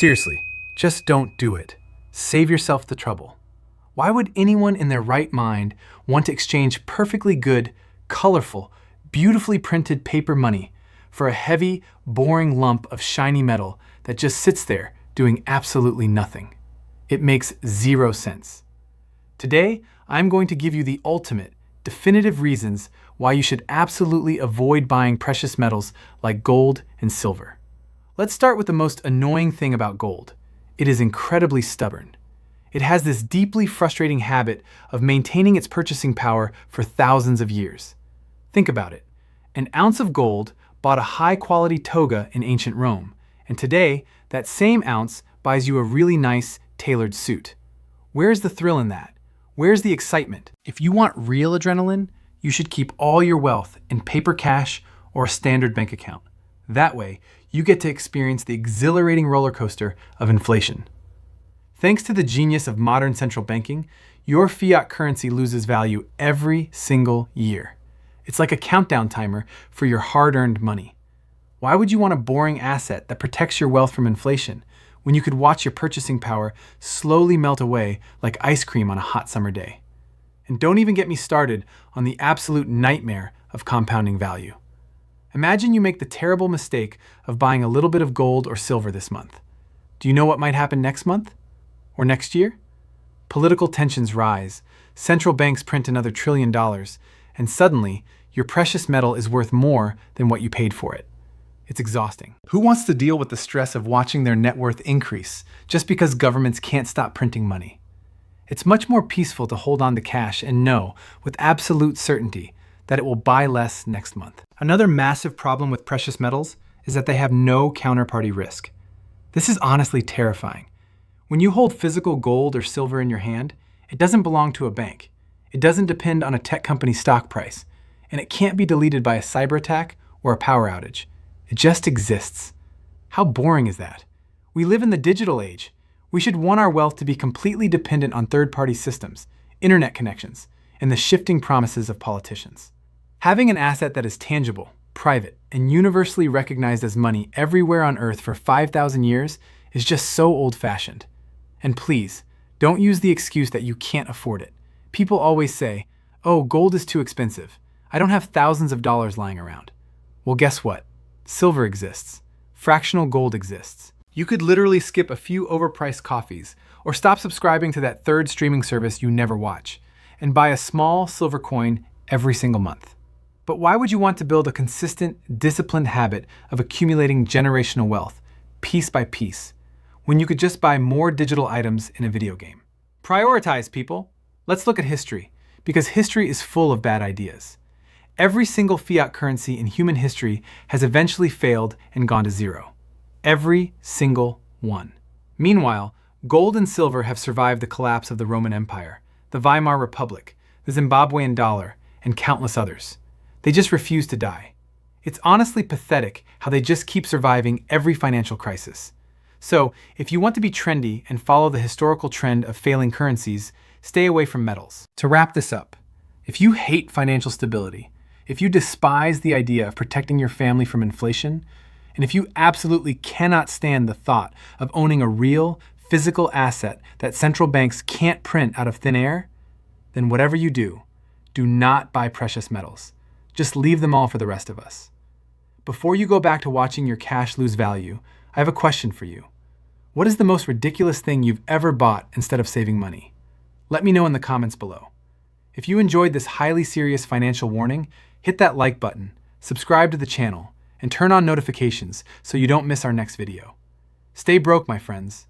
Seriously, just don't do it. Save yourself the trouble. Why would anyone in their right mind want to exchange perfectly good, colorful, beautifully printed paper money for a heavy, boring lump of shiny metal that just sits there doing absolutely nothing? It makes zero sense. Today, I'm going to give you the ultimate, definitive reasons why you should absolutely avoid buying precious metals like gold and silver. Let's start with the most annoying thing about gold. It is incredibly stubborn. It has this deeply frustrating habit of maintaining its purchasing power for thousands of years. Think about it. An ounce of gold bought a high-quality toga in ancient Rome, and today, that same ounce buys you a really nice, tailored suit. Where's the thrill in that? Where's the excitement? If you want real adrenaline, you should keep all your wealth in paper cash or a standard bank account. That way, you get to experience the exhilarating roller coaster of inflation. Thanks to the genius of modern central banking, your fiat currency loses value every single year. It's like a countdown timer for your hard-earned money. Why would you want a boring asset that protects your wealth from inflation when you could watch your purchasing power slowly melt away like ice cream on a hot summer day? And don't even get me started on the absolute nightmare of compounding value. Imagine you make the terrible mistake of buying a little bit of gold or silver this month. Do you know what might happen next month? Or next year? Political tensions rise, central banks print another $1 trillion, and suddenly, your precious metal is worth more than what you paid for it. It's exhausting. Who wants to deal with the stress of watching their net worth increase just because governments can't stop printing money? It's much more peaceful to hold on to cash and know, with absolute certainty, that it will buy less next month. Another massive problem with precious metals is that they have no counterparty risk. This is honestly terrifying. When you hold physical gold or silver in your hand, it doesn't belong to a bank. It doesn't depend on a tech company's stock price, and it can't be deleted by a cyber attack or a power outage. It just exists. How boring is that? We live in the digital age. We should want our wealth to be completely dependent on third-party systems, internet connections, and the shifting promises of politicians. Having an asset that is tangible, private, and universally recognized as money everywhere on Earth for 5,000 years is just so old-fashioned. And please, don't use the excuse that you can't afford it. People always say, "Oh, gold is too expensive. I don't have thousands of dollars lying around." Well, guess what? Silver exists. Fractional gold exists. You could literally skip a few overpriced coffees or stop subscribing to that third streaming service you never watch and buy a small silver coin every single month. But why would you want to build a consistent, disciplined habit of accumulating generational wealth, piece by piece, when you could just buy more digital items in a video game? Prioritize, people. Let's look at history, because history is full of bad ideas. Every single fiat currency in human history has eventually failed and gone to zero. Every single one. Meanwhile, gold and silver have survived the collapse of the Roman Empire, the Weimar Republic, the Zimbabwean dollar, and countless others. They just refuse to die. It's honestly pathetic how they just keep surviving every financial crisis. So, if you want to be trendy and follow the historical trend of failing currencies, stay away from metals. To wrap this up, if you hate financial stability, if you despise the idea of protecting your family from inflation, and if you absolutely cannot stand the thought of owning a real, physical asset that central banks can't print out of thin air, then whatever you do, do not buy precious metals. Just leave them all for the rest of us. Before you go back to watching your cash lose value, I have a question for you. What is the most ridiculous thing you've ever bought instead of saving money? Let me know in the comments below. If you enjoyed this highly serious financial warning, hit that like button, subscribe to the channel, and turn on notifications so you don't miss our next video. Stay broke, my friends.